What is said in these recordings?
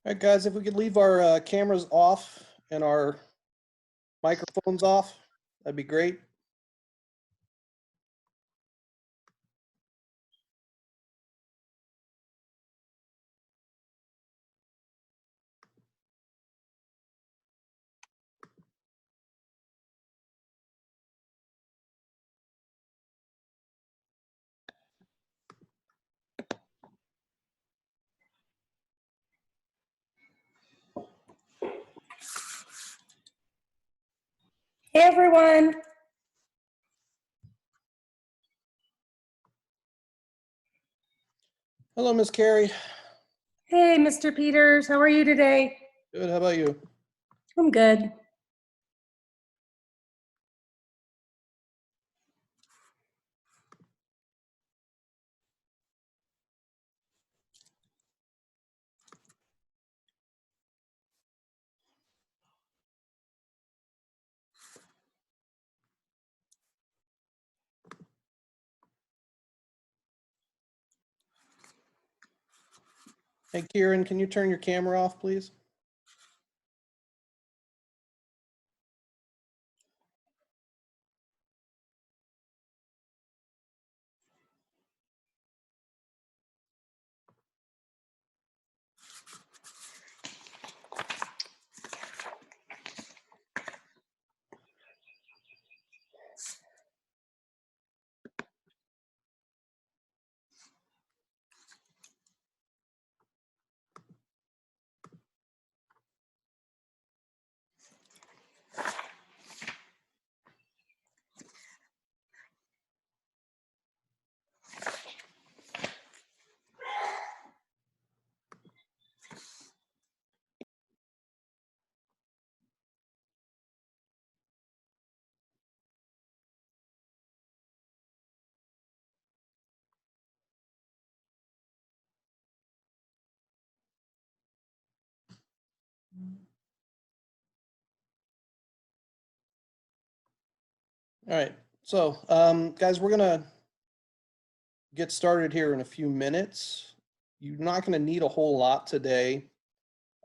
All right, guys, if we could leave our cameras off and our microphones off, that'd be great. Hey, everyone. Hello, Miss Carrie. Hey, Mr. Peters. How are you today? Good. How about you? I'm good. Hey, Kieran, can you turn your camera off, please? All right. So, guys, we're going to get started here in a few minutes. You're not going to need a whole lot today,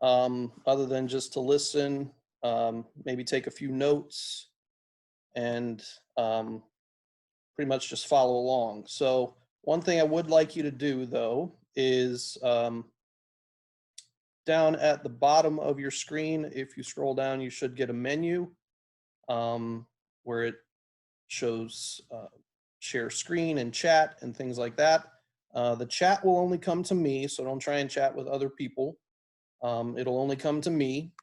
other than just to listen, maybe take a few notes, and pretty much just follow along. So one thing I would like you to do, though, is down at the bottom of your screen, if you scroll down, you should get a menu where it shows share screen and chat and things like that. The chat will only come to me, so don't try and chat with other people. It'll only come to me.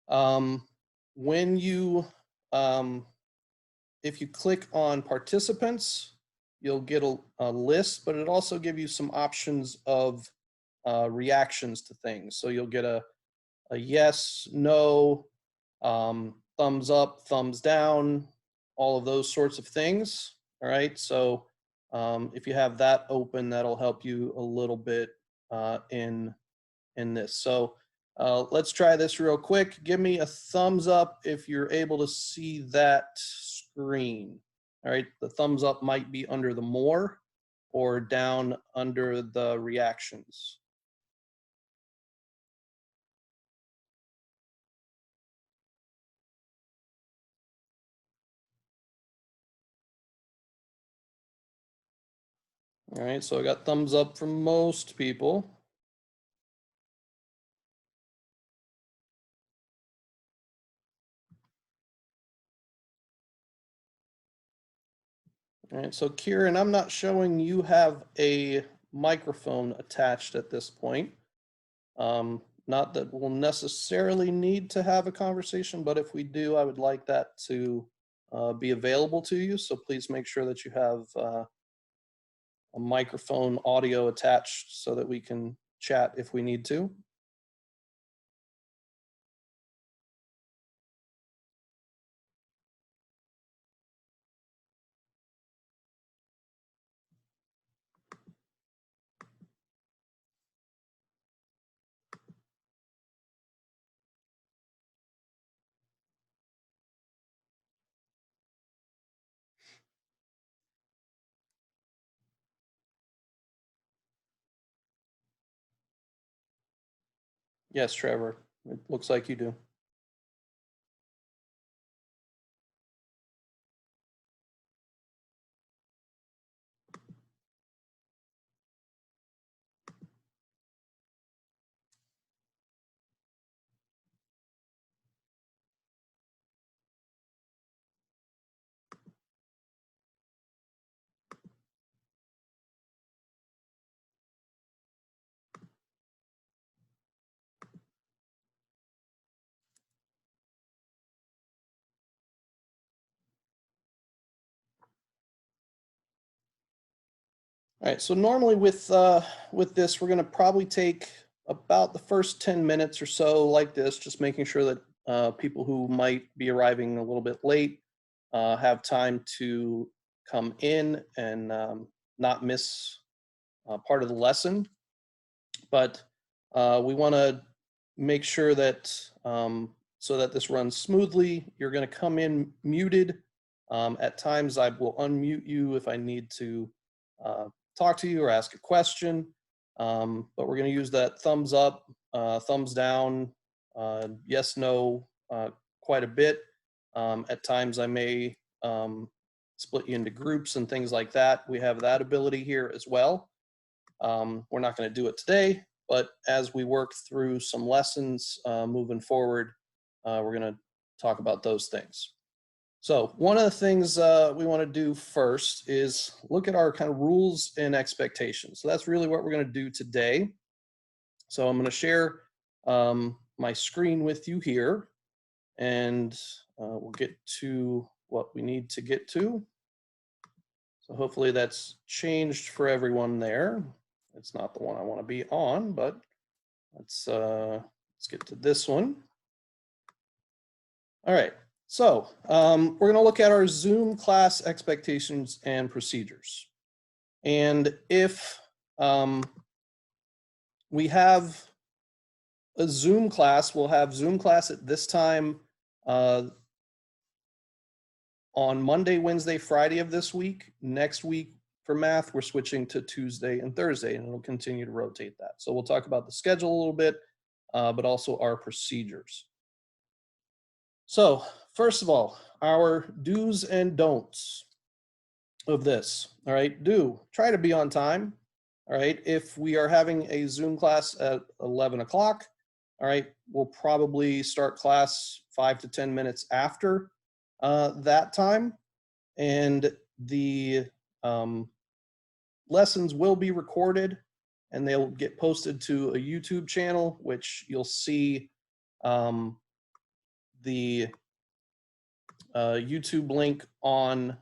When you, if you click on participants, you'll get a list, but it also give you some options of reactions to things. So you'll get a yes, no, thumbs up, thumbs down, all of those sorts of things. All right. So if you have that open, that'll help you a little bit in this. So let's try this real quick. Give me a thumbs up if you're able to see that screen. All right. The thumbs up might be under the more or down under the reactions. All right, so I got thumbs up from most people. All right, so Kieran, I'm not showing you have a microphone attached at this point. Not that we'll necessarily need to have a conversation, but if we do, I would like that to be available to you. So please make sure that you have a microphone audio attached so that we can chat if we need to. Yes, Trevor, it looks like you do. All right, so normally with this, we're going to probably take about the first 10 minutes or so like this, just making sure that people who might be arriving a little bit late have time to come in and not miss part of the lesson. But we want to make sure that so that this runs smoothly, you're going to come in muted. At times, I will unmute you if I need to talk to you or ask a question. But we're going to use that thumbs up, thumbs down, yes, no, quite a bit. At times, I may split you into groups and things like that. We have that ability here as well. We're not going to do it today, but as we work through some lessons moving forward, we're going to talk about those things. So one of the things we want to do first is look at our kind of rules and expectations. So that's really what we're going to do today. So I'm going to share my screen with you here, and we'll get to what we need to get to. So hopefully that's changed for everyone there. It's not the one I want to be on, but let's get to this one. All right, so we're going to look at our Zoom class expectations and procedures. And if we have a Zoom class, we'll have Zoom class at this time on Monday, Wednesday, Friday of this week. Next week for math, we're switching to Tuesday and Thursday, and it'll continue to rotate that. So we'll talk about the schedule a little bit, but also our procedures. So first of all, our do's and don'ts of this. All right, try to be on time. All right, if we are having a Zoom class at 11 o'clock, all right, we'll probably start class 5 to 10 minutes after that time. And the lessons will be recorded and they'll get posted to a YouTube channel, which you'll see the YouTube link on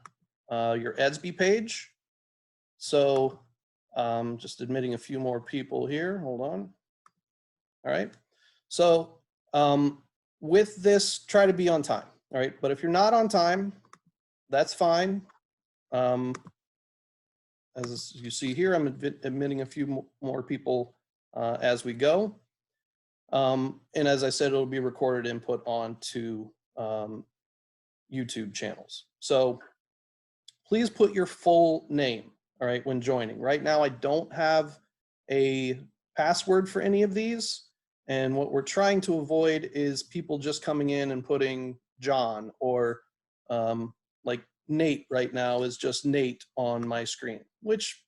your EDSB page. So just admitting a few more people here. Hold on. All right. So with this, try to be on time. All right. But if you're not on time, that's fine. As you see here, I'm admitting a few more people as we go. And as I said, it'll be recorded and put onto YouTube channels. So please put your full name, all right, when joining. Right now, I don't have a password for any of these. And what we're trying to avoid is people just coming in and putting John or like Nate right now is just Nate on my screen, which,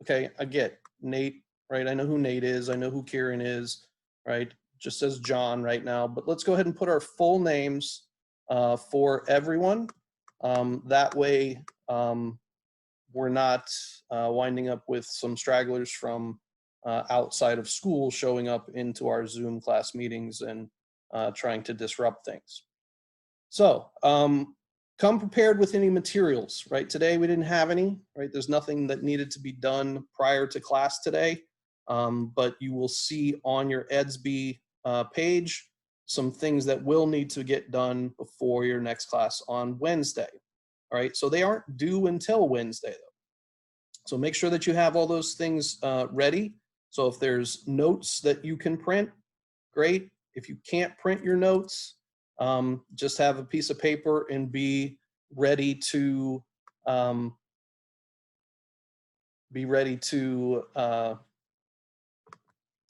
okay, I get Nate, right? I know who Nate is. I know who Kieran is, right? Just says John right now, but let's go ahead and put our full names for everyone. That way we're not winding up with some stragglers from outside of school showing up into our Zoom class meetings and trying to disrupt things. So come prepared with any materials, right? Today we didn't have any, right? There's nothing that needed to be done prior to class today, but you will see on your EDSB page some things that will need to get done before your next class on Wednesday. All right, so they aren't due until Wednesday though. So make sure that you have all those things ready. So if there's notes that you can print, great. If you can't print your notes, just have a piece of paper and be ready to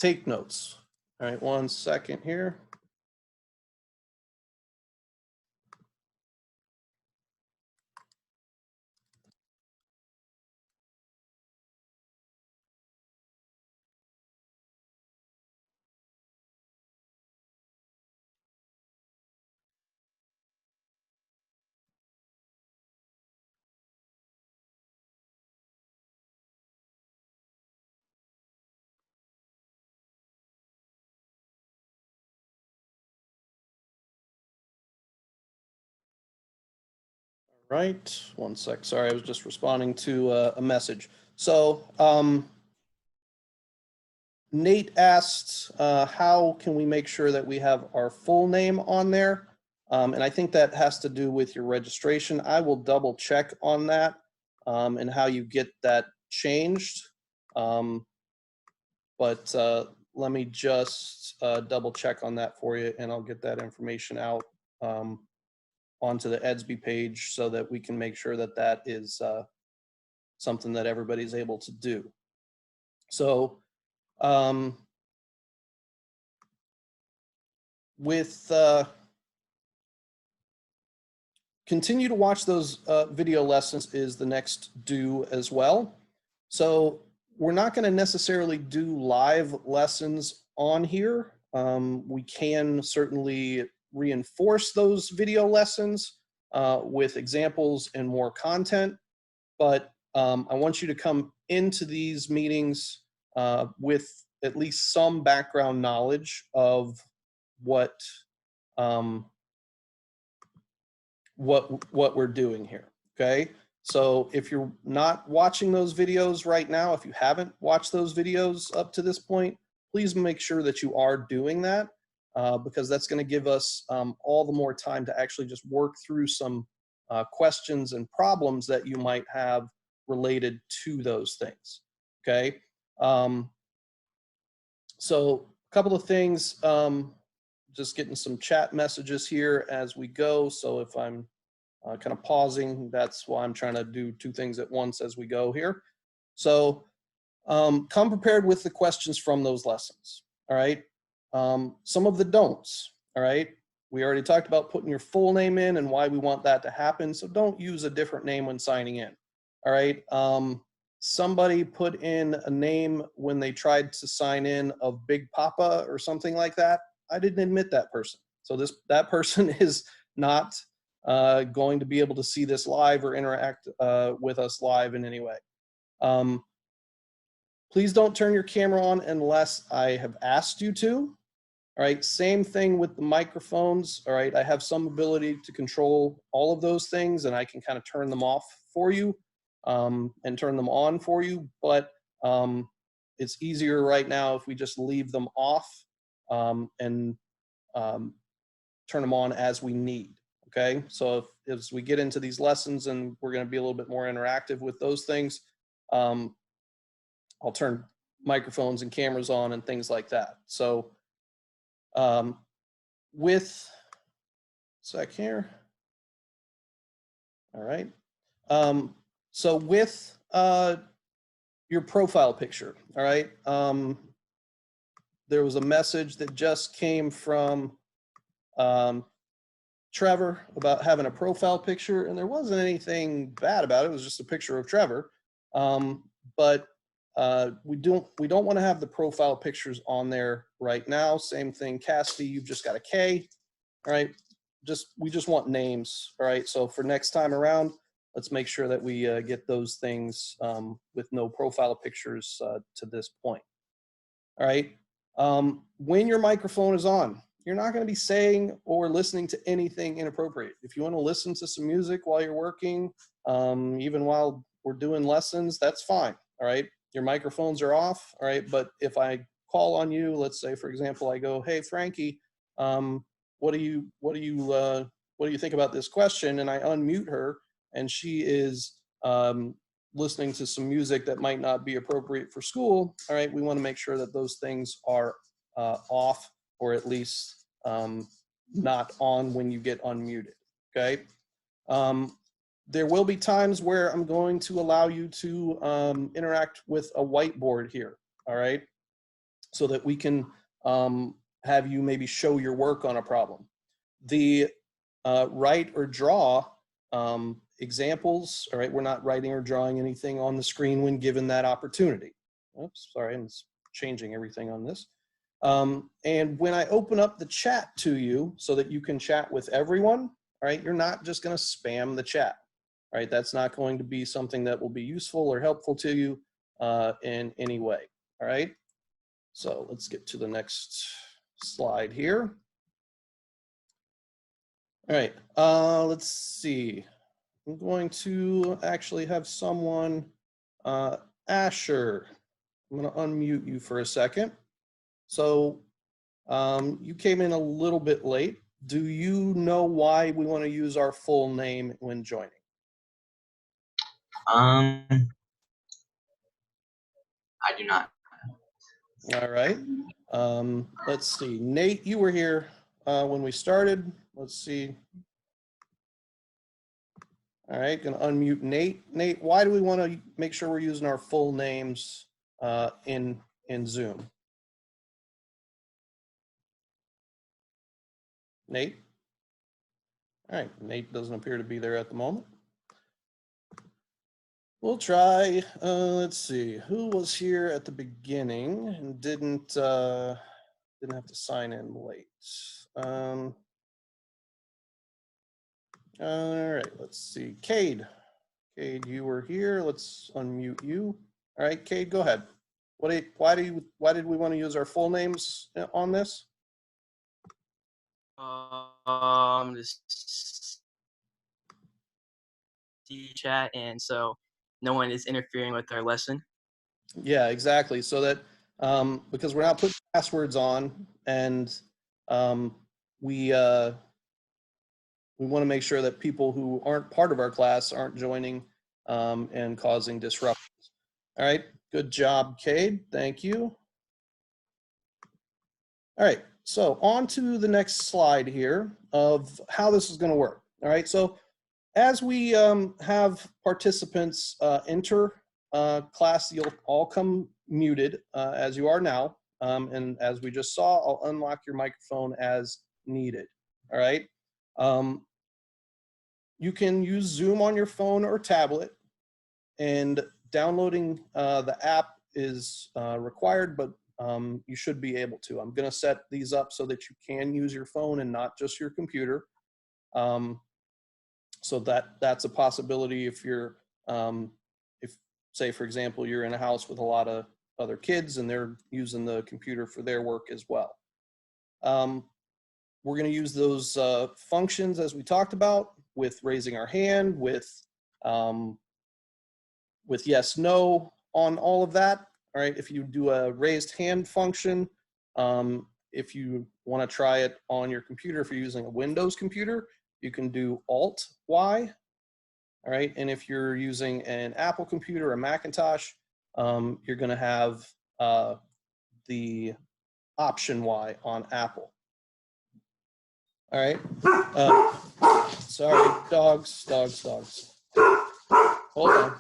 take notes. All right, 1 second here. Right, 1 sec. Sorry, I was just responding to a message. So Nate asked, how can we make sure that we have our full name on there? And I think that has to do with your registration. I will double check on that and how you get that changed. But let me just double check on that for you, and I'll get that information out onto the EDSB page so that we can make sure that that is something that everybody's able to do. So with continue to watch those video lessons is the next do as well. So we're not going to necessarily do live lessons on here. We can certainly reinforce those video lessons with examples and more content, but I want you to come into these meetings with at least some background knowledge of what we're doing here, okay? So if you're not watching those videos right now, if you haven't watched those videos up to this point, please make sure that you are doing that because that's going to give us all the more time to actually just work through some questions and problems that you might have related to those things, okay? So a couple of things, just getting some chat messages here as we go. So if I'm kind of pausing, that's why I'm trying to do two things at once as we go here. So come prepared with the questions from those lessons, all right? Some of the don'ts, all right? We already talked about putting your full name in and why we want that to happen, so don't use a different name when signing in, all right? Somebody put in a name when they tried to sign in of Big Papa or something like that. I didn't admit that person. So that person is not going to be able to see this live or interact with us live in any way. Please don't turn your camera on unless I have asked you to. All right, same thing with the microphones. All right, I have some ability to control all of those things and I can kind of turn them off for you and turn them on for you, but it's easier right now if we just leave them off and turn them on as we need. Okay, so if as we get into these lessons and we're going to be a little bit more interactive with those things, I'll turn microphones and cameras on and things like that. So with sec here, all right. So with your profile picture, all right. There was a message that just came from Trevor about having a profile picture, and there wasn't anything bad about it. It was just a picture of Trevor. But we don't want to have the profile pictures on there right now. Same thing, Cassidy, you've just got a K. All right, we just want names. All right, so for next time around, let's make sure that we get those things with no profile pictures to this point. All right, when your microphone is on, you're not going to be saying or listening to anything inappropriate. If you want to listen to some music while you're working, even while we're doing lessons, that's fine. All right, your microphones are off. All right, but if I call on you, let's say for example, I go, "Hey Frankie, what do you think about this question?" And I unmute her, and she is listening to some music that might not be appropriate for school. All right, we want to make sure that those things are off, or at least not on when you get unmuted, okay? There will be times where I'm going to allow you to interact with a whiteboard here, all right? So that we can have you maybe show your work on a problem. The write or draw examples, all right, we're not writing or drawing anything on the screen when given that opportunity. Oops, sorry, I'm changing everything on this. And when I open up the chat to you so that you can chat with everyone, all right, you're not just going to spam the chat, right? That's not going to be something that will be useful or helpful to you in any way, all right? So let's get to the next slide here. All right, let's see. I'm going to actually have someone, Asher, I'm going to unmute you for a second. So you came in a little bit late. Do you know why we want to use our full name when joining? I do not. All right. Let's see. Nate, you were here when we started. Let's see. All right, gonna unmute Nate. Nate, why do we want to make sure we're using our full names in Zoom? Nate? All right, Nate doesn't appear to be there at the moment. We'll try, let's see, who was here at the beginning and didn't have to sign in late? All right, let's see, Cade. Cade, you were here, let's unmute you. All right, Cade, go ahead. Why did we want to use our full names on this? Just see chat, and so no one is interfering with our lesson. Yeah, exactly. So that because we're not putting passwords on, and we want to make sure that people who aren't part of our class aren't joining and causing disruptions. All right, good job, Cade. Thank you. All right, so on to the next slide here of how this is going to work. All right, so as we have participants enter class, you'll all come muted as you are now. And as we just saw, I'll unlock your microphone as needed. All right. You can use Zoom on your phone or tablet, and downloading the app is required, but you should be able to. I'm going to set these up so that you can use your phone and not just your computer. So that's a possibility if you're, if say, for example, you're in a house with a lot of other kids and they're using the computer for their work as well. We're going to use those functions as we talked about with raising our hand, with yes, no on all of that. All right, if you do a raised hand function, if you want to try it on your computer, if you're using a Windows computer, you can do Alt-Y. All right, and if you're using an Apple computer or Macintosh, you're going to have the Option Y on Apple. All right. Sorry, dogs. Hold on.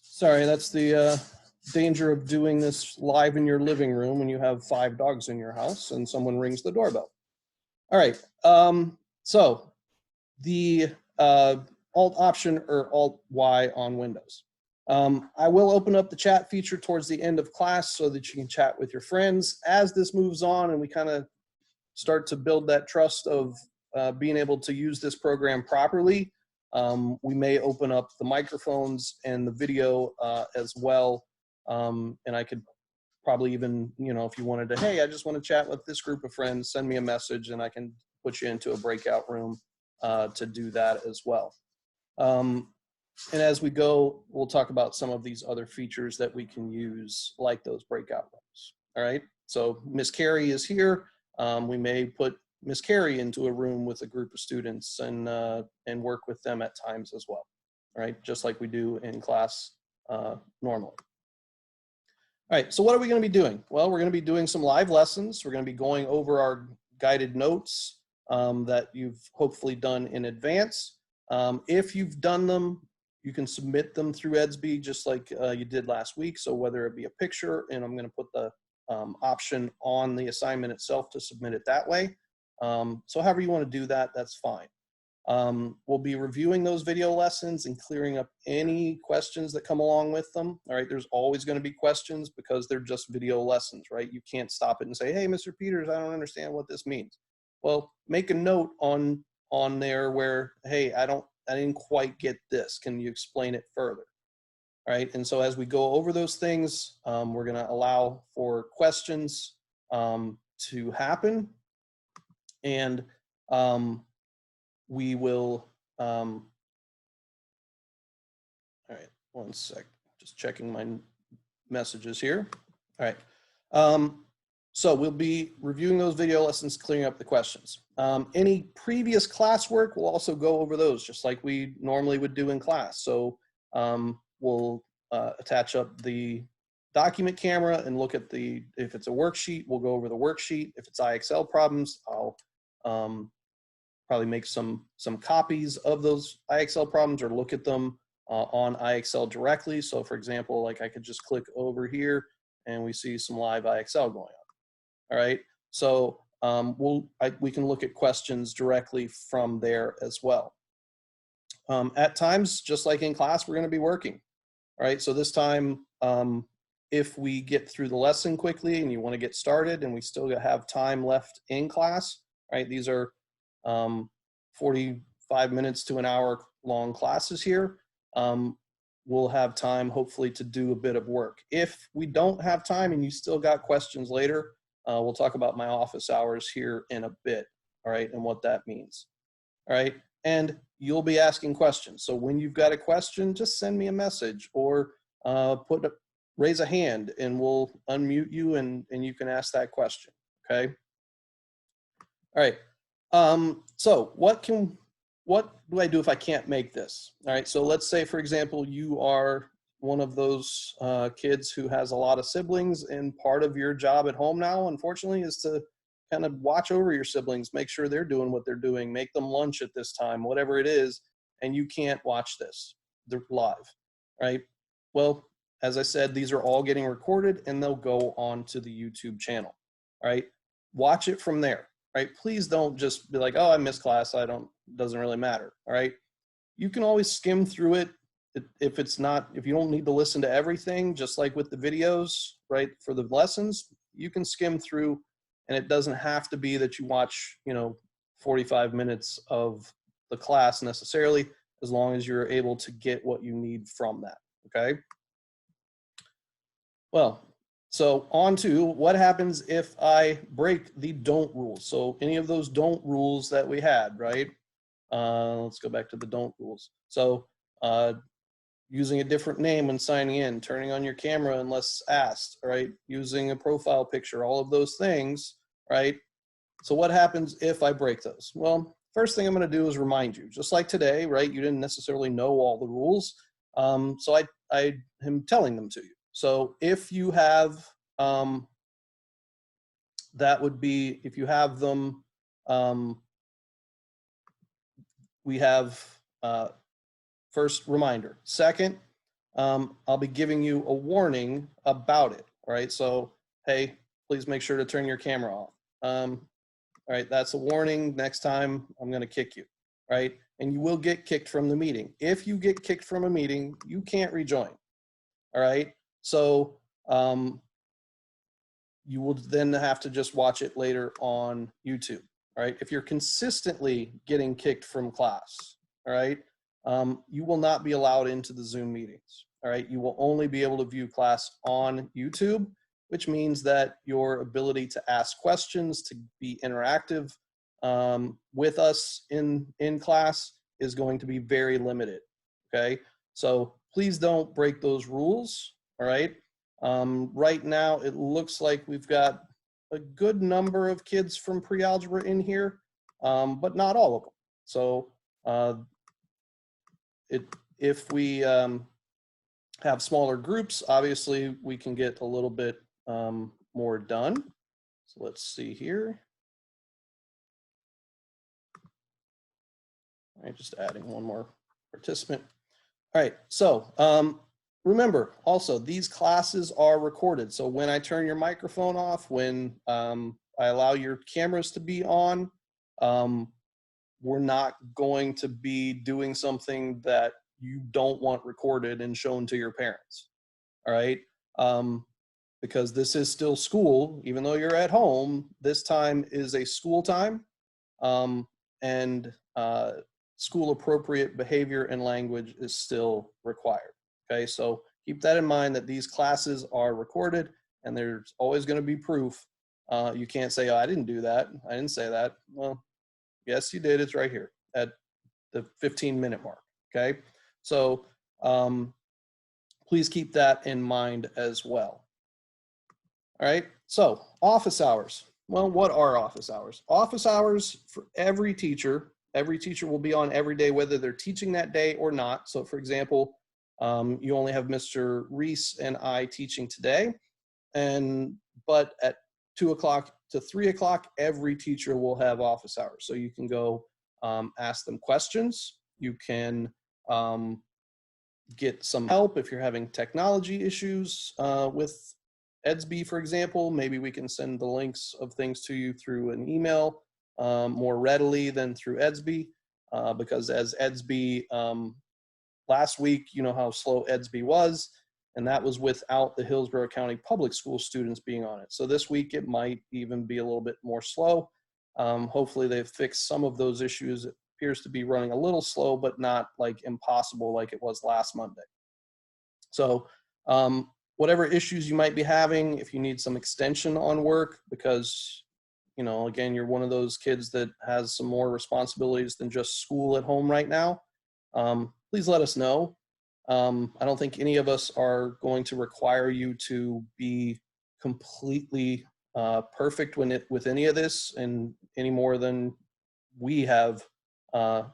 Sorry, that's the danger of doing this live in your living room when you have 5 dogs in your house and someone rings the doorbell. All right, so the Alt Option or Alt-Y on Windows. I will open up the chat feature towards the end of class so that you can chat with your friends. As this moves on and we kind of start to build that trust of being able to use this program properly, we may open up the microphones and the video as well. And I could probably even, if you wanted to, hey, I just want to chat with this group of friends, send me a message and I can put you into a breakout room to do that as well. And as we go, we'll talk about some of these other features that we can use, like those breakout rooms. All right, so Miss Carrie is here. We may put Miss Carrie into a room with a group of students and work with them at times as well. All right, just like we do in class normally. All right, so what are we going to be doing? Well, we're going to be doing some live lessons. We're going to be going over our guided notes that you've hopefully done in advance. If you've done them, you can submit them through Edsby just like you did last week. So whether it be a picture, and I'm going to put the option on the assignment itself to submit it that way. So however you want to do that, that's fine. We'll be reviewing those video lessons and clearing up any questions that come along with them. All right, there's always going to be questions because they're just video lessons, right? You can't stop it and say, hey, Mr. Peters, I don't understand what this means. Well, make a note on there where, hey, I didn't quite get this. Can you explain it further? All right, and so as we go over those things, we're going to allow for questions to happen, and we will, all right, one sec, just checking my messages here. All right, so we'll be reviewing those video lessons, clearing up the questions. Any previous classwork, we'll also go over those just like we normally would do in class. So we'll attach up the document camera and look at if it's a worksheet, we'll go over the worksheet. If it's IXL problems, I'll probably make some copies of those IXL problems or look at them on IXL directly. So for example, like I could just click over here and we see some live IXL going on. All right, so we can look at questions directly from there as well. At times, just like in class, we're going to be working. All right, so this time, if we get through the lesson quickly and you want to get started and we still have time left in class, right, these are 45 minutes to an hour long classes here. We'll have time hopefully to do a bit of work. If we don't have time and you still got questions later, we'll talk about my office hours here in a bit, all right, and what that means. All right, and you'll be asking questions. So when you've got a question, just send me a message or raise a hand and we'll unmute you and you can ask that question, okay? All right, so what do I do if I can't make this? All right, so let's say, for example, you are one of those kids who has a lot of siblings, and part of your job at home now, unfortunately, is to kind of watch over your siblings, make sure they're doing what they're doing, make them lunch at this time, whatever it is, and you can't watch this. They're live, right? Well, as I said, these are all getting recorded and they'll go on to the YouTube channel, all right? Watch it from there, right? Please don't just be like, oh, I missed class, doesn't really matter, all right? You can always skim through it if you don't need to listen to everything, just like with the videos, right? For the lessons, you can skim through, and it doesn't have to be that you watch, 45 minutes of the class necessarily, as long as you're able to get what you need from that, okay? Well, so on to what happens if I break the don't rules. So any of those don't rules that we had, right? Let's go back to the don't rules. So using a different name when signing in, turning on your camera unless asked, right? Using a profile picture, all of those things, right? So what happens if I break those? Well, first thing I'm going to do is remind you, just like today, right? You didn't necessarily know all the rules. So I am telling them to you. So if you have, that would be, if you have them, we have first reminder. Second, I'll be giving you a warning about it, all right? So, hey, please make sure to turn your camera off. All right, that's a warning. Next time, I'm gonna kick you, right? And you will get kicked from the meeting. If you get kicked from a meeting, you can't rejoin, all right? So you will then have to just watch it later on YouTube, all right? If you're consistently getting kicked from class, all right, you will not be allowed into the Zoom meetings, all right? You will only be able to view class on YouTube, which means that your ability to ask questions, to be interactive with us in class is going to be very limited, okay? So please don't break those rules, all right? Right now, it looks like we've got a good number of kids from pre-algebra in here, but not all of them. So if we have smaller groups, obviously we can get a little bit more done. So let's see here. All right, just adding one more participant. All right, so remember also these classes are recorded. So when I turn your microphone off, when I allow your cameras to be on, we're not going to be doing something that you don't want recorded and shown to your parents. All right, because this is still school, even though you're at home, this time is a school time, and school appropriate behavior and language is still required. Okay, so keep that in mind that these classes are recorded and there's always going to be proof. You can't say, oh, I didn't do that. I didn't say that. Well, yes, you did. It's right here at the 15-minute mark. Okay, so please keep that in mind as well. All right, so office hours. Well, what are office hours? Office hours for every teacher will be on every day, whether they're teaching that day or not. So for example, you only have Mr. Reese and I teaching today, but at 2 o'clock to 3 o'clock, every teacher will have office hours. So you can go ask them questions. You can get some help if you're having technology issues with EDSB, for example. Maybe we can send the links of things to you through an email more readily than through EDSB, because as EDSB, last week, you know how slow EDSB was, and that was without the Hillsborough County Public School students being on it. So this week it might even be a little bit more slow. Hopefully they've fixed some of those issues. It appears to be running a little slow, but not like impossible like it was last Monday. So whatever issues you might be having, if you need some extension on work, because, you know, again, you're one of those kids that has some more responsibilities than just school at home right now, please let us know. I don't think any of us are going to require you to be completely perfect with any of this, and any more than we have the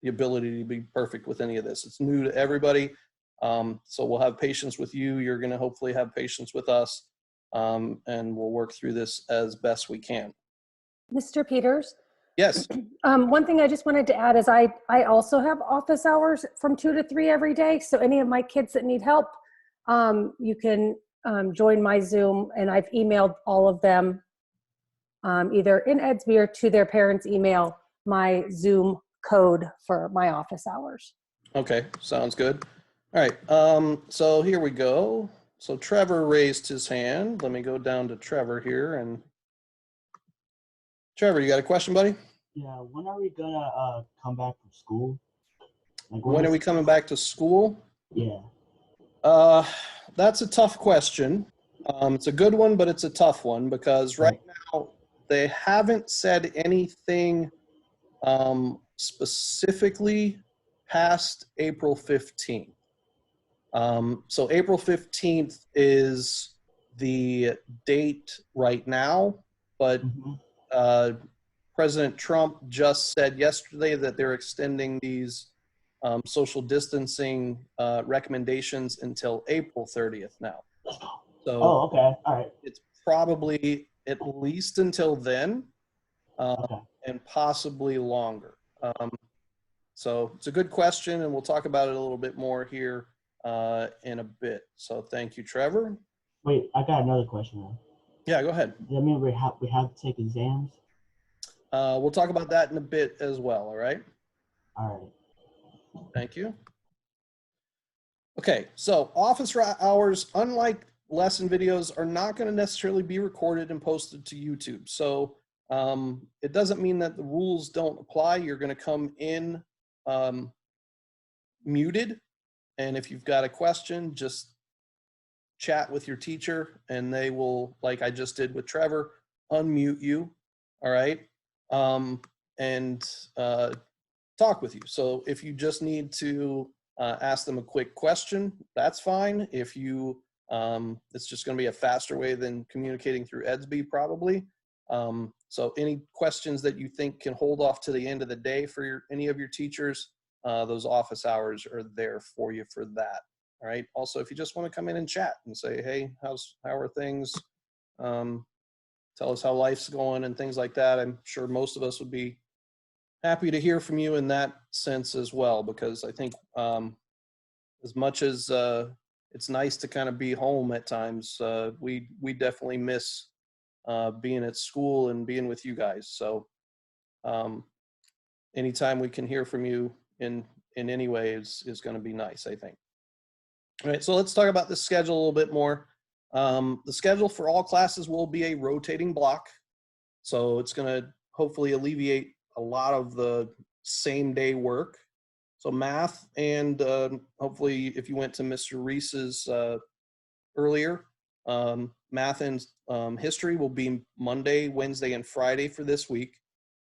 ability to be perfect with any of this. It's new to everybody. So we'll have patience with you. You're going to hopefully have patience with us, and we'll work through this as best we can. Mr. Peters, Yes. one thing I just wanted to add is I also have office hours from 2 to 3 every day. So any of my kids that need help, you can join my Zoom, and I've emailed all of them either in EDSB or to their parents' email my Zoom code for my office hours. Okay, sounds good. All right, so here we go. So Trevor raised his hand. Let me go down to Trevor here. And Trevor, you got a question, buddy? Yeah, when are we gonna come back from school? Like When are we coming back to school? Yeah. That's a tough question. It's a good one, but it's a tough one because right now they haven't said anything specifically past April 15th. So April 15th is the date right now, but President Trump just said yesterday that they're extending these social distancing recommendations until April 30th now. So okay, all right. It's probably at least until then, and possibly longer. So it's a good question, and we'll talk about it a little bit more here in a bit. So thank you, Trevor. Wait, I got another question though. Yeah, go ahead. Does that mean we have to take exams? We'll talk about that in a bit as well, all right? All right. Thank you. Okay, so office hours, unlike lesson videos, are not going to necessarily be recorded and posted to YouTube. So it doesn't mean that the rules don't apply. You're going to come in muted, and if you've got a question, just chat with your teacher and they will, like I just did with Trevor, unmute you, all right, and talk with you. So if you just need to ask them a quick question, that's fine. If you, it's just going to be a faster way than communicating through EDSB probably. So any questions that you think can hold off to the end of the day for any of your teachers, those office hours are there for you for that. All right. Also, if you just want to come in and chat and say, hey, how are things? Tell us how life's going and things like that. I'm sure most of us would be happy to hear from you in that sense as well, because I think as much as it's nice to kind of be home at times, we definitely miss being at school and being with you guys. So anytime we can hear from you in any way is going to be nice, I think. All right, so let's talk about the schedule a little bit more. The schedule for all classes will be a rotating block. So it's going to hopefully alleviate a lot of the same day work. So math and hopefully if you went to Mr. Reese's earlier, math and history will be Monday, Wednesday, and Friday for this week.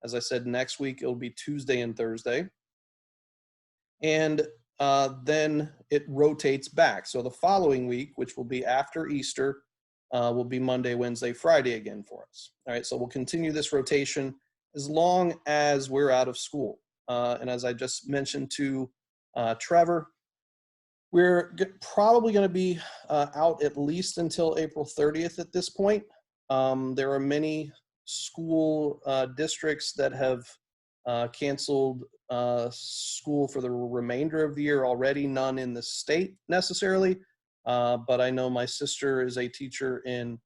As I said, next week it'll be Tuesday and Thursday. And then it rotates back. So the following week, which will be after Easter, will be Monday, Wednesday, Friday again for us. All right, so we'll continue this rotation as long as we're out of school. And as I just mentioned to Trevor, we're probably going to be out at least until April 30th at this point. There are many school districts that have canceled school for the remainder of the year already, none in the state necessarily. But I know my sister is a teacher in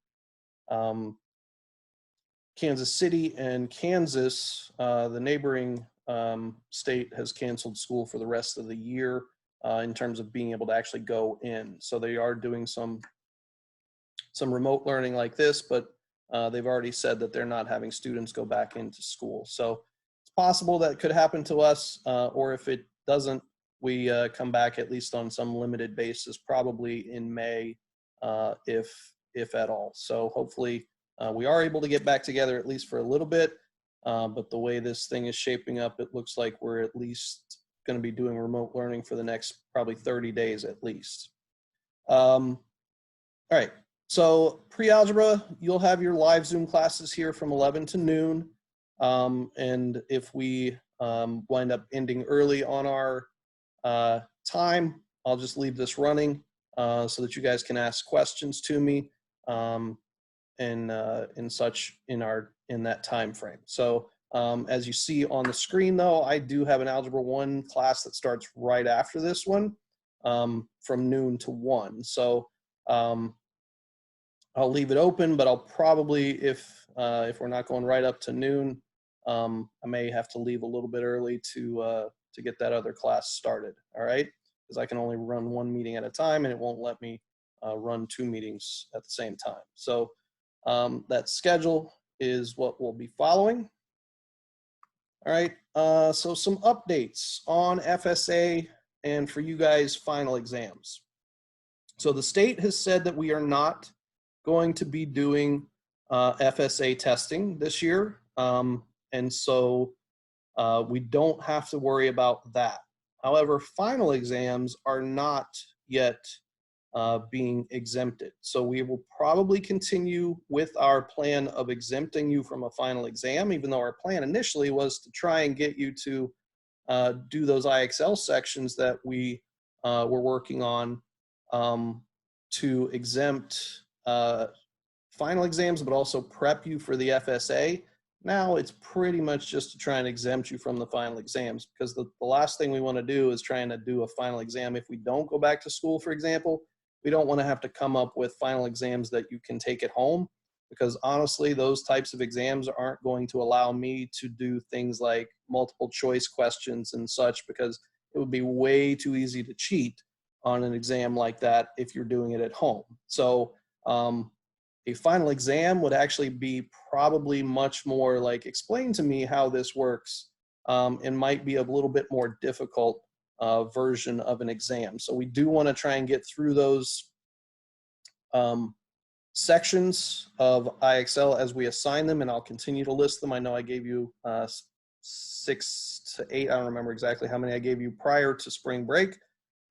Kansas City, and Kansas, the neighboring state, has canceled school for the rest of the year in terms of being able to actually go in. So they are doing some remote learning like this, but they've already said that they're not having students go back into school. So it's possible that could happen to us, or if it doesn't, we come back at least on some limited basis, probably in May, if at all. So hopefully we are able to get back together at least for a little bit, but the way this thing is shaping up, it looks like we're at least going to be doing remote learning for the next probably 30 days at least. All right, so pre-algebra, you'll have your live Zoom classes here from 11 to noon. And if we wind up ending early on our time, I'll just leave this running so that you guys can ask questions to me and such in that time frame. So as you see on the screen, though, I do have an Algebra 1 class that starts right after this one from noon to 1. So I'll leave it open, but I'll probably, if we're not going right up to noon, I may have to leave a little bit early to get that other class started. All right, because I can only run one meeting at a time, and it won't let me run two meetings at the same time. So that schedule is what we'll be following. All right, so some updates on FSA and for you guys final exams. So the state has said that we are not going to be doing FSA testing this year. And so we don't have to worry about that. However, final exams are not yet being exempted. So we will probably continue with our plan of exempting you from a final exam, even though our plan initially was to try and get you to do those IXL sections that we were working on to exempt final exams, but also prep you for the FSA. Now it's pretty much just to try and exempt you from the final exams, because the last thing we want to do is trying to do a final exam. If we don't go back to school, for example, we don't want to have to come up with final exams that you can take at home, because honestly, those types of exams aren't going to allow me to do things like multiple choice questions and such, because it would be way too easy to cheat on an exam like that if you're doing it at home. So a final exam would actually be probably much more like, explain to me how this works, and might be a little bit more difficult version of an exam. So we do want to try and get through those sections of IXL as we assign them, and I'll continue to list them. I know I gave you 6 to 8, I don't remember exactly how many I gave you prior to spring break,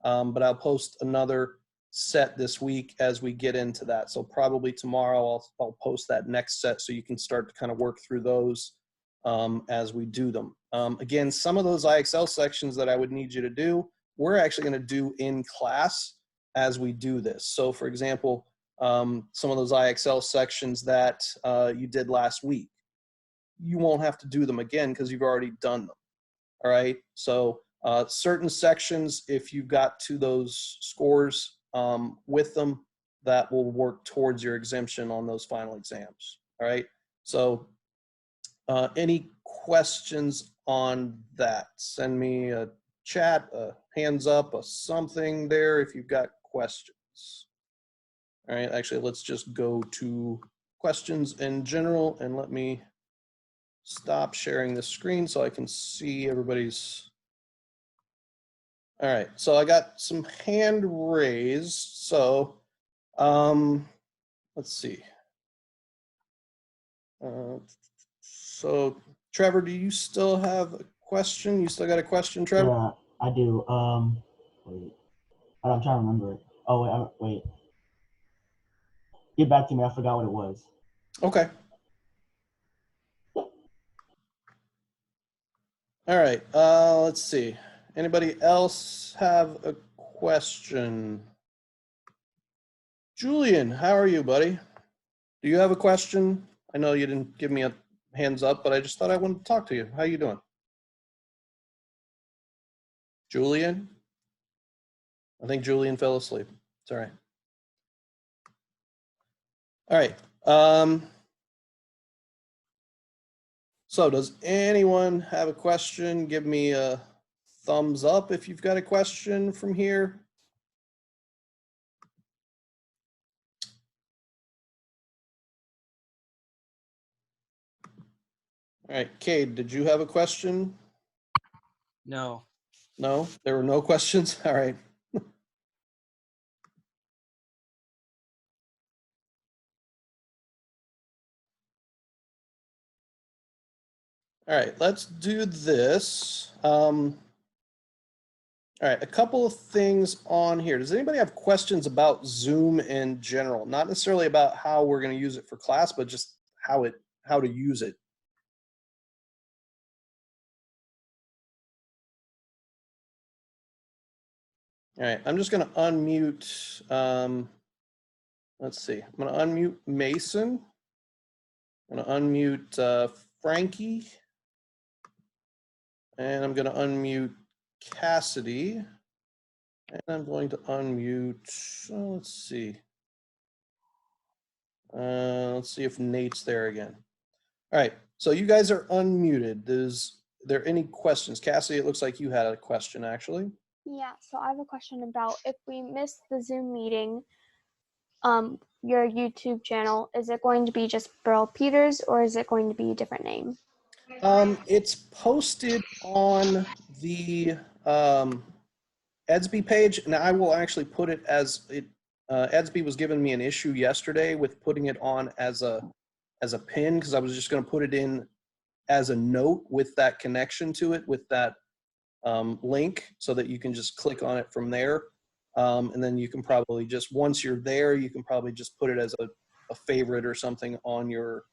but I'll post another set this week as we get into that. So probably tomorrow I'll post that next set so you can start to kind of work through those as we do them. Again, some of those IXL sections that I would need you to do, we're actually going to do in class. as we do this. So for example, some of those IXL sections that you did last week, you won't have to do them again because you've already done them. All right. So certain sections, if you got to those scores with them, that will work towards your exemption on those final exams. All right. So any questions on that? Send me a chat, a hands up, a something there if you've got questions. All right. Actually, let's just go to questions in general, and let me stop sharing the screen so I can see everybody's. All right, so I got some hand raised. So let's see. So Trevor, do you still have a question? You still got a question, Trevor? Yeah, I do. Wait. I'm trying to remember it. Oh, wait. Get back to me. I forgot what it was. Okay. All right, let's see. Anybody else have a question? Julian, how are you, buddy? Do you have a question? I know you didn't give me a hands up, but I just thought I wanted to talk to you. How you doing? Julian? I think Julian fell asleep. It's all right. All right. So does anyone have a question? Give me a thumbs up if you've got a question from here. All right, Cade, did you have a question? No. No, there were no questions. All right. All right, let's do this. All right, a couple of things on here. Does anybody have questions about Zoom in general? Not necessarily about how we're going to use it for class, but just how to use it. All right, I'm just going to unmute. Let's see. I'm going to unmute Mason. I'm going to unmute Frankie. And I'm going to unmute Cassidy. And I'm going to unmute, let's see. Let's see if Nate's there again. All right, so you guys are unmuted. Is there any questions? Cassidy, it looks like you had a question actually. Yeah, so I have a question about if we miss the Zoom meeting, your YouTube channel, is it going to be just Burl Peters or is it going to be a different name? It's posted on the Edsby page, and I will actually put it as it. Edsby was giving me an issue yesterday with putting it on as a pin because I was just going to put it in as a note with that connection to it with that link so that you can just click on it from there. And then you can probably just, once you're there, you can probably just put it as a favorite or something on your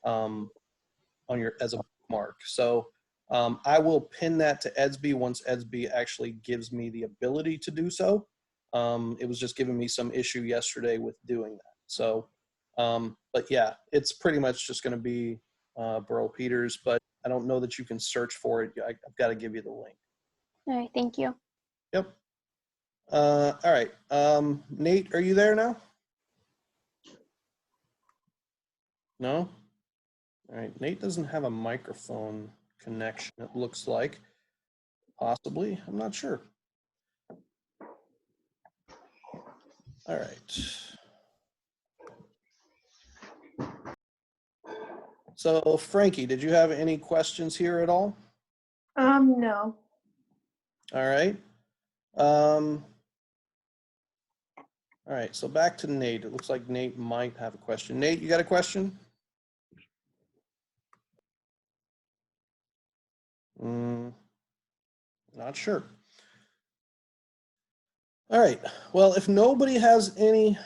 as a bookmark. So I will pin that to Edsby once Edsby actually gives me the ability to do so. It was just giving me some issue yesterday with doing that. So, but yeah, it's pretty much just going to be Burl Peters, but I don't know that you can search for it. I've got to give you the link. All right, thank you. Yep. All right. Nate, are you there now? No? All right. Nate doesn't have a microphone connection, it looks like. Possibly. I'm not sure. All right. So, Frankie, did you have any questions here at all? No. All right. All right, so back to Nate. It looks like Nate might have a question. Nate, you got a question? Not sure. All right, well, if nobody has any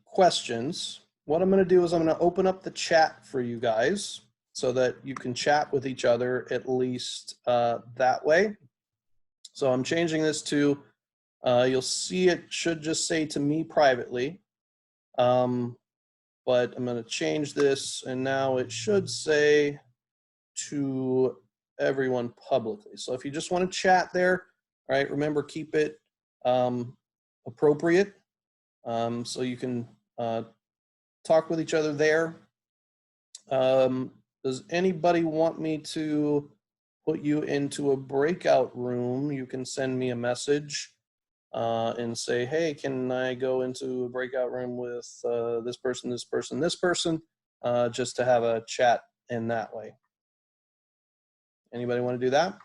questions, what I'm gonna do is I'm gonna open up the chat for you guys so that you can chat with each other at least that way. So I'm changing this to You'll see it should just say to me privately. But I'm going to change this, and now it should say to everyone publicly. So if you just want to chat there, all right, remember, keep it appropriate, so you can talk with each other there. Does anybody want me to put you into a breakout room? You can send me a message and say, hey, can I go into a breakout room with this person, this person, this person, just to have a chat in that way. Anybody want to do that?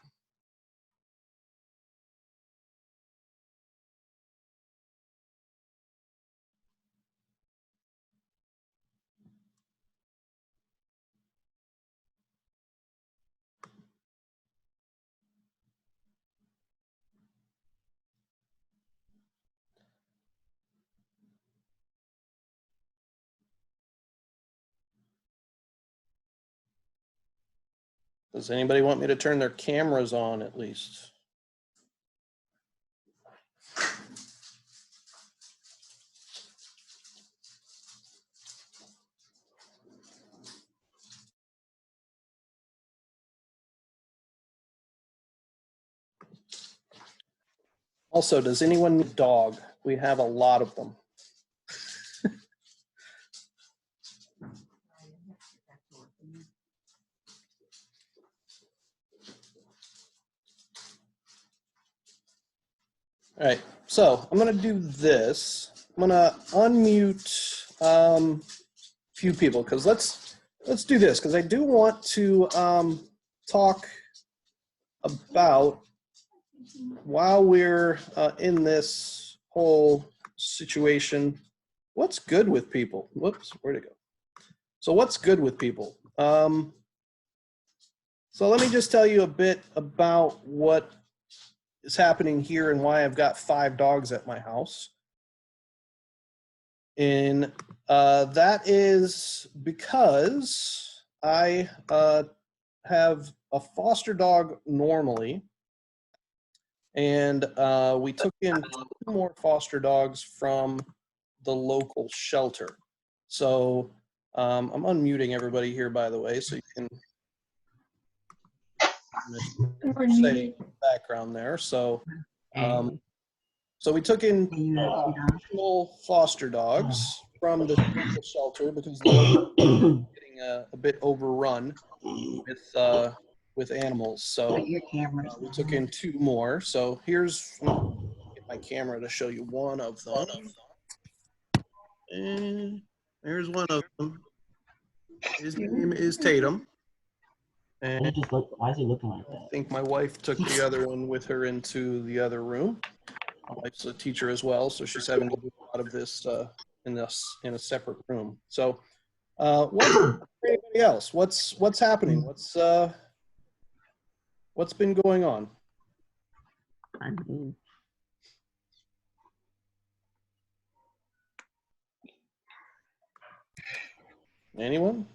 Does anybody want me to turn their cameras on at least? Also, does anyone need a dog? We have a lot of them. All right, so I'm going to do this. I'm going to unmute a few people, because let's do this, because I do want to talk about, while we're in this whole situation, what's good with people. Whoops, where'd it go? So what's good with people? So let me just tell you a bit about what is happening here and why I've got 5 dogs at my house. And that is because I have a foster dog normally, and we took in 2 more foster dogs from the local shelter. So I'm unmuting everybody here, by the way, so you can say background there. So so we took in additional foster dogs from the local shelter because the local getting a bit overrun with animals. So we took in 2 more. So here's, I'm gonna get my camera to show you one of them. And there's one of them. His name is Tatum. And Why is he looking like I that? think my wife took the other one with her into the other room. My wife's a teacher as well, so she's having to do a lot of this in a separate room. So what's anybody else? What's happening? What's been going on? Anyone?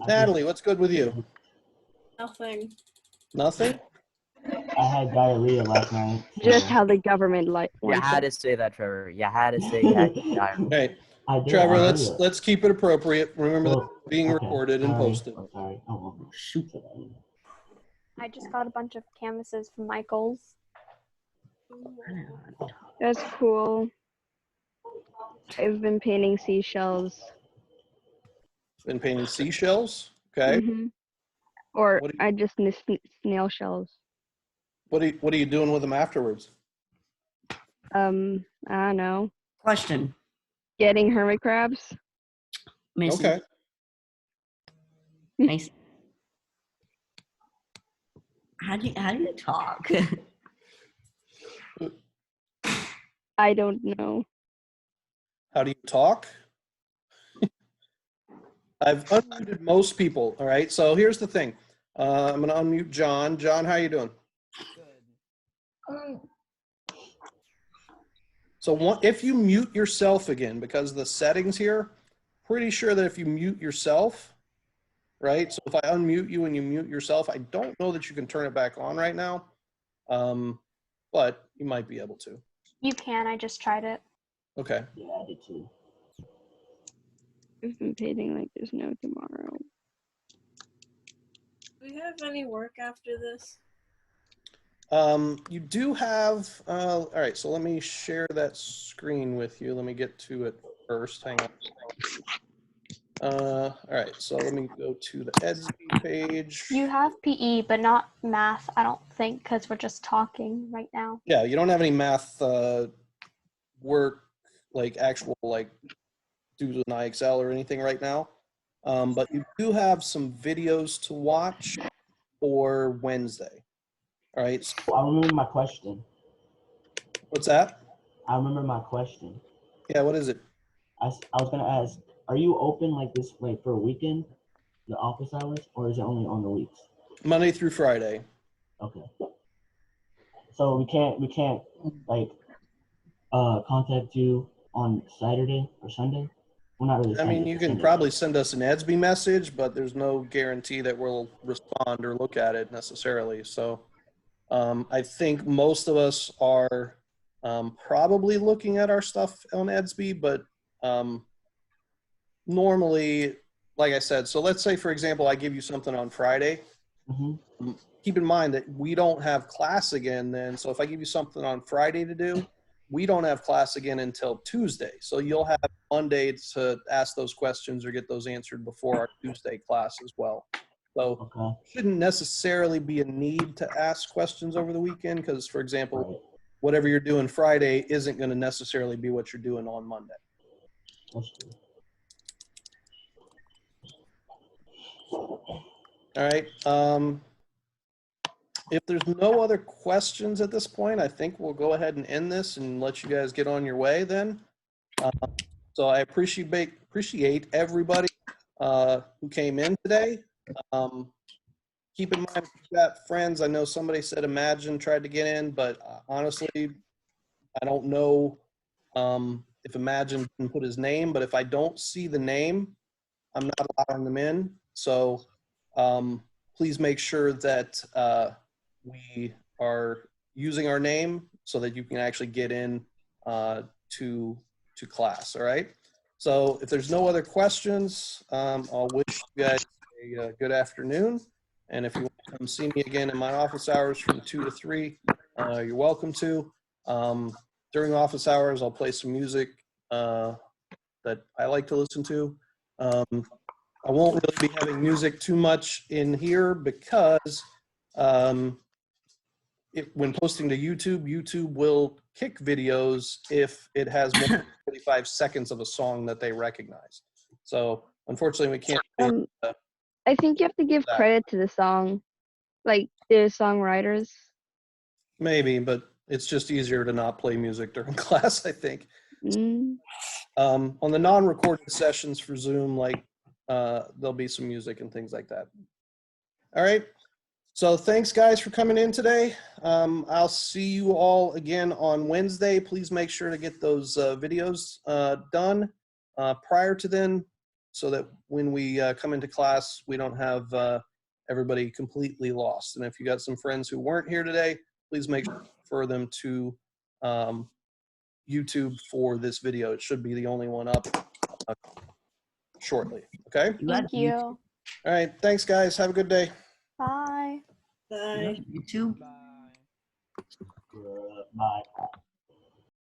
Natalie, what's good with you? Nothing. Nothing? I had diarrhea last night. Just how the government You wants had it. to say that, Trevor. You had to say you had diarrhea. Hey, I did, Trevor, I did. let's keep it appropriate. Remember that Well, it's being okay, recorded and sorry, posted. I'm sorry. Oh, well, shoot for that. I just got a bunch of canvases from Michael's. That's cool. I've been painting seashells. Been painting seashells? Okay. Or What do I just miss snail shells. What are you doing with them afterwards? I don't know. Question. Getting hermit crabs. Mason. Okay. Mason. How do you talk? I don't know. How do you talk? I've unmuted most people. All right. So here's the thing. I'm going to unmute John. John, how you doing? Good. So if you mute yourself again, because the settings here, pretty sure that if you mute yourself, right? So if I unmute you and you mute yourself, I don't know that you can turn it back on right now, but you might be able to. You can. I just tried it. Okay. Yeah, I did too. I've been painting like there's no tomorrow. Do we have any work after this? You do have, all right, so let me share that screen with you. Let me get to it first. Hang on. All right, so let me go to the EDSB page. You have PE, but not math, I don't think, because we're just talking right now. Yeah, you don't have any math work, like actual, like do an IXL or anything right now. But you do have some videos to watch for Wednesday. All right. So, I remember my question. what's that? I remember my question. Yeah, what is it? I was gonna ask, are you open like this, like for a weekend, the office hours, or is it only on the weeks? Monday through Friday. Okay. So we can't like contact you on Saturday or Sunday? Well, not really. I mean, Sunday, you but can Sunday. probably send us an EDSB message, but there's no guarantee that we'll respond or look at it necessarily. So I think most of us are probably looking at our stuff on EDSB, but normally, like I said, so let's say, for example, I give you something on Friday. Mm-hmm. Keep in mind that we don't have class again then. So if I give you something on Friday to do, we don't have class again until Tuesday. So you'll have Monday to ask those questions or get those answered before our Tuesday class as well. So Okay. shouldn't necessarily be a need to ask questions over the weekend because, for example, Right. whatever you're doing Friday isn't going to necessarily be what you're doing on Monday. That's true. All right. If there's no other questions at this point, I think we'll go ahead and end this and let you guys get on your way then. So I appreciate everybody who came in today. Keep in mind, if you've got friends, I know somebody said Imagine tried to get in, but honestly, I don't know if Imagine can put his name, but if I don't see the name, I'm not allowing them in. So please make sure that we are using our name so that you can actually get in to class. All right. So if there's no other questions, I'll wish you guys a good afternoon. And if you want to come see me again in my office hours from 2 to 3, you're welcome to. During office hours, I'll play some music that I like to listen to. I won't really be having music too much in here because when posting to YouTube, YouTube will kick videos if it has more than 45 seconds of a song that they recognize. So unfortunately, we can't. I think you have to give credit to the song, like the songwriters. Maybe, but it's just easier to not play music during class, I think. Mm. On the non-recorded sessions for Zoom, like there'll be some music and things like that. All right. So thanks, guys, for coming in today. I'll see you all again on Wednesday. Please make sure to get those videos done prior to then so that when we come into class, we don't have everybody completely lost. And if you got some friends who weren't here today, please make sure to refer them to YouTube for this video. It should be the only one up shortly. Okay? Thank you. All right. Thanks, guys. Have a good day. Bye. Bye. YouTube. Bye.